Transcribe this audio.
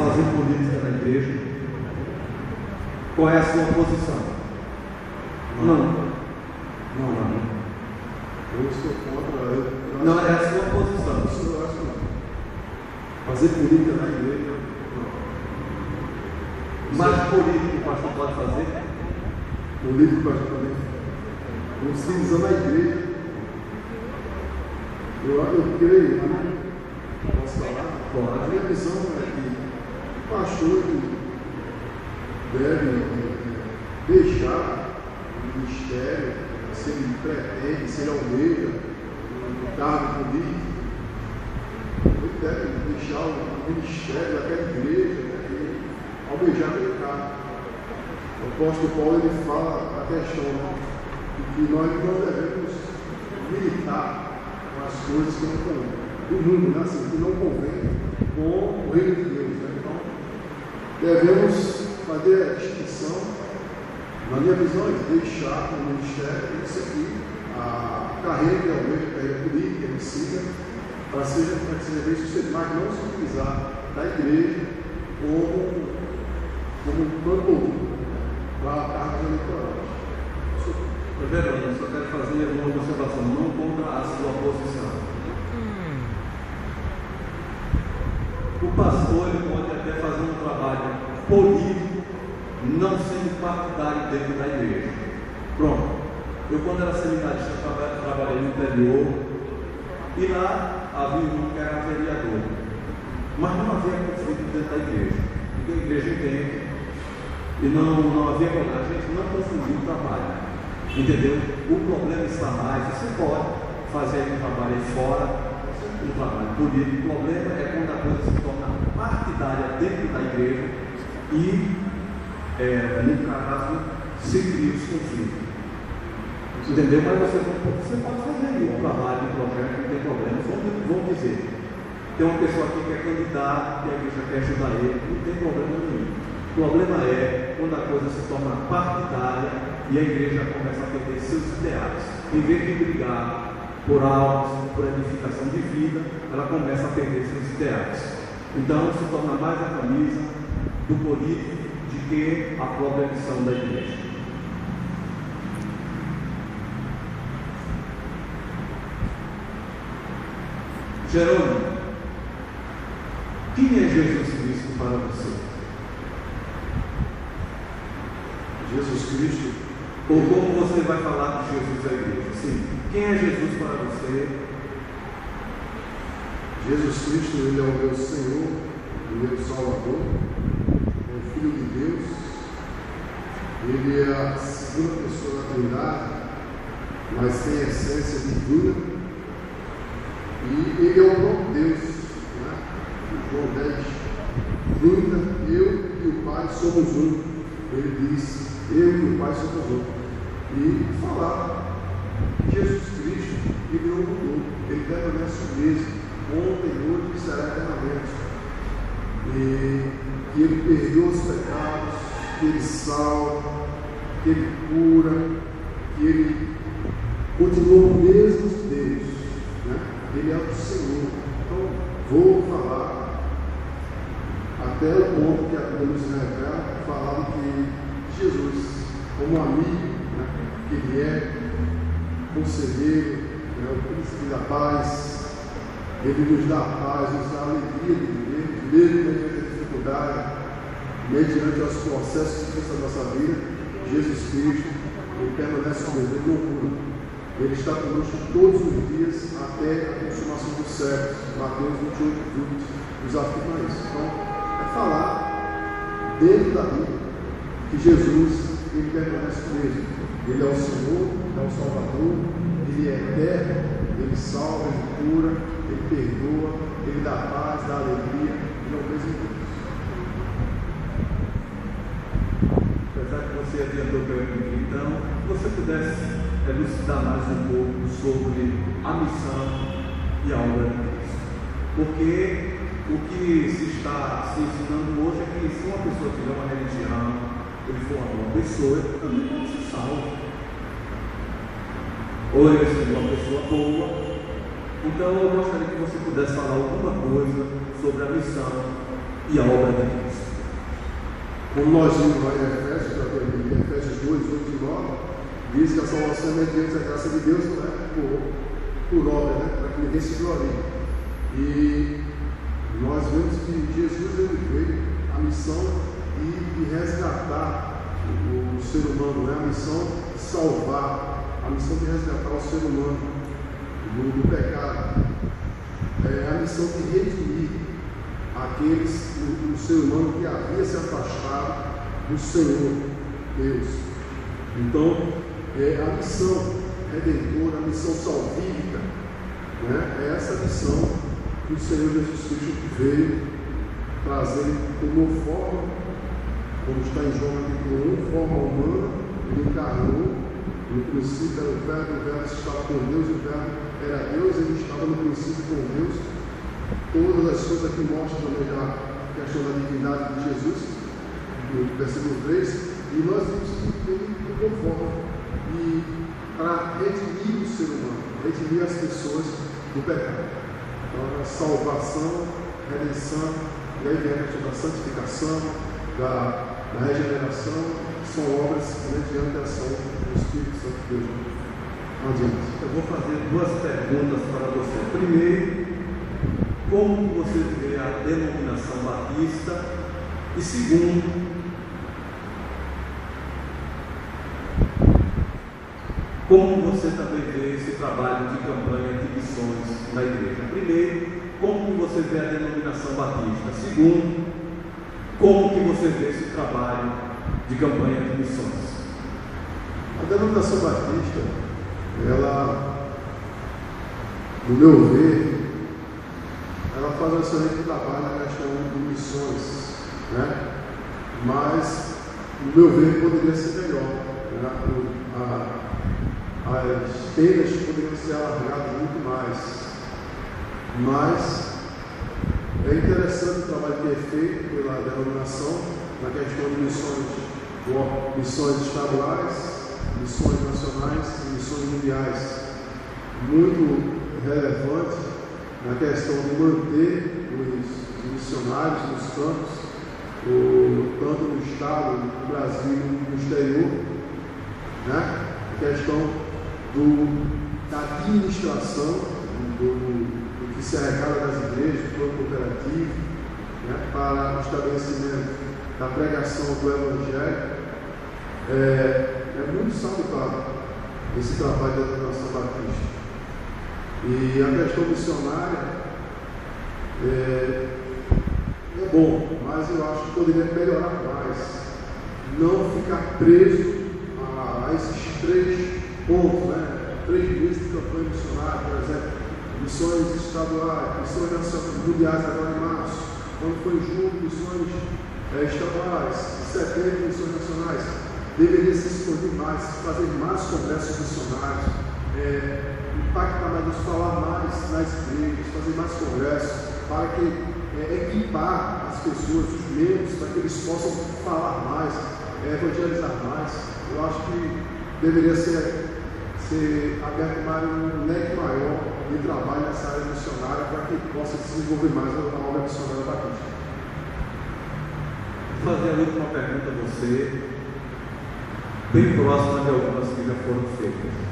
fazer política na igreja? Qual é a sua posição? Não. Eu sou contra. Não é a sua posição. Isso eu acho que não. Fazer política na igreja, não. Mas político o pastor pode fazer? Político, pastor, utilizando a igreja. Eu creio, posso falar? Pode. A minha visão é que o pastor deve deixar o ministério, se ele pretende, se ele almeja um cargo político, ele deve deixar o ministério daquela igreja, almejar aquele cargo. O apóstolo Paulo ele fala a questão de que nós não devemos militar com as coisas que não convêm, do mundo, né? Assim, que não convém com o reino de Deus. Né? Então, devemos fazer a distinção, na minha visão, é deixar o ministério e seguir a carreira que almeja, a carreira política, que siga, para que seja bem sucedido, mas não se utilizar da igreja como cantor para cargos eleitorais. Reverendo, eu só quero fazer uma observação, não contra a sua posição. O pastor ele pode até fazer um trabalho político, não sendo partidário dentro da igreja. Pronto. Eu, quando era seminarista, trabalhei no interior e lá havia um que era vereador. Mas não havia conflito dentro da igreja. Porque a igreja entende e não havia problema. A gente não confundiu o trabalho. Entendeu? O problema está mais. Você pode fazer um trabalho aí fora, um trabalho político. O problema é quando a coisa se torna partidária dentro da igreja e, no caso, se cria os conflitos. Entendeu? Mas você pode fazer aí um trabalho, um projeto, não tem problema. Vamos dizer, tem uma pessoa aqui que é candidata, que a igreja quer ajudar ele, não tem problema nenhum. O problema é quando a coisa se torna partidária e a igreja começa a perder seus ideais. Em vez de brigar por almas, por edificação de vida, ela começa a perder seus ideais. Então se torna mais a camisa do político de que a própria missão da igreja. Jerônimo, quem é Jesus Cristo para você? Jesus Cristo, ou como você vai falar de Jesus à igreja? Sim. Quem é Jesus para você? Jesus Cristo, Ele é o meu Senhor, o meu Salvador, é o Filho de Deus, Ele é a segunda pessoa da Trindade, mas tem essência divina, e Ele é o próprio Deus, né? João 10, 30, eu e o Pai somos um. Ele diz, eu e o Pai somos um. E falar que Jesus Cristo, Ele não mudou, Ele permanece o mesmo, ontem, hoje e será eternamente. E que Ele perdoa os pecados, que Ele salva, que Ele cura, que Ele continua o mesmo Deus, né? Ele é o Senhor. Então, vou falar até o ponto que a Bíblia nos revela, falando que Jesus, como amigo, né, que Ele é conselheiro, né, o príncipe da paz, Ele nos dá a paz, nos dá a alegria de viver, mesmo mediante a dificuldade, mediante os processos difíceis da nossa vida. Jesus Cristo, Ele permanece com Deus, Ele não cura. Ele está conosco todos os dias até a consumação dos séculos. Mateus 28, 20 nos afirma isso. Então, é falar dentro da Bíblia que Jesus, Ele permanece com Deus. Ele é o Senhor, Ele é o Salvador, Ele é eterno, Ele salva, Ele cura, Ele perdoa, Ele dá paz, dá alegria, Ele é o mesmo Deus. Apesar que você adiantou para mim, então, se você pudesse elucidar mais um pouco sobre a missão e a obra de Cristo. Porque o que se está se ensinando hoje é que se uma pessoa tiver uma religião, ele for uma boa pessoa, ele também pode ser salvo. Ou ele seja uma pessoa boa. Então eu gostaria que você pudesse falar alguma coisa sobre a missão e a obra de Cristo. Como nós vimos lá em Efésios 2, 8 e 9, diz que a salvação é mediante a graça de Deus, não é por obra, né? Para que ninguém se glorie. E nós vemos que Jesus ele veio a missão de resgatar o ser humano, né? A missão de salvar, a missão de resgatar o ser humano do pecado, a missão de redimir o ser humano que havia se afastado do Senhor Deus. Então, a missão redentora, a missão salvífica, né? É essa missão que o Senhor Jesus Cristo veio trazer como forma, como está em João capítulo 1, forma humana, ele encarnou. No princípio era o verbo estava com Deus, o verbo era Deus, ele estava no princípio com Deus. Todas as coisas aqui mostram também a questão da divindade de Jesus, no versículo 3, e nós vimos que ele tomou forma para redimir o ser humano, redimir as pessoas do pecado. Então, a salvação, redenção, e aí vem a questão da santificação, da regeneração, são obras mediante a ação do Espírito Santo de Deus. Adiante. Eu vou fazer duas perguntas para você. Primeiro, como você vê a denominação batista? E segundo, como você também vê esse trabalho de campanha de missões na igreja? Primeiro, como você vê a denominação batista? Segundo, como que você vê esse trabalho de campanha de missões? A denominação batista, ela, no meu ver, ela faz um excelente trabalho na questão de missões, né? Mas, no meu ver, poderia ser melhor, né? As tendas poderiam ser alargadas muito mais, mas é interessante o trabalho que é feito pela denominação na questão de missões estaduais, missões nacionais e missões mundiais. Muito relevante na questão de manter os missionários nos campos, tanto no estado, no Brasil e no exterior, né? A questão da administração do que se arrecada das igrejas, do plano cooperativo, né? Para o estabelecimento da pregação do Evangelho. É muito salutar esse trabalho da denominação batista. E a questão missionária é bom, mas eu acho que poderia melhorar mais. Não ficar preso a esses 3 pontos, né? 3 meses de campanha missionária, por exemplo, missões estaduais, missões nacionais, mundiais agora em março, quando foi em julho, missões estaduais, em setembro, missões nacionais. Deveria se expandir mais, fazer mais congressos missionários, impactar mais, falar mais nas igrejas, fazer mais congressos, para que equipar as pessoas, os membros, para que eles possam falar mais, evangelizar mais. Eu acho que deveria ser aberto um leque maior de trabalho nessa área missionária, para que possa desenvolver mais a obra missionária batista. Vou fazer a última pergunta a você, bem próxima de algumas que já foram feitas.